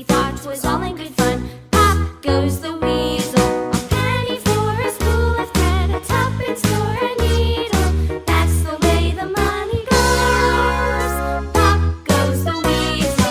monkey thought was all in good fun. Pop goes the weasel, a penny for a spool of thread, a tuppence for a needle. That's the way the money goes. Pop goes the weasel.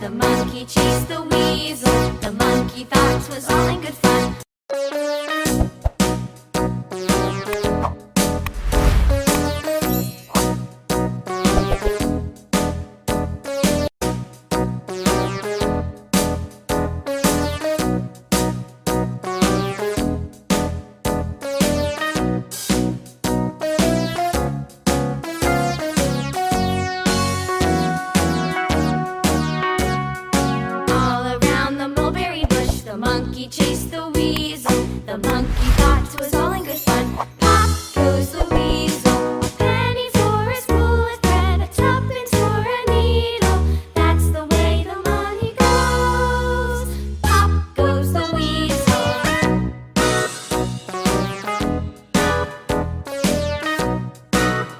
The monkey chased the weasel. The monkey thought 'twas all in good fun. The monkey chased the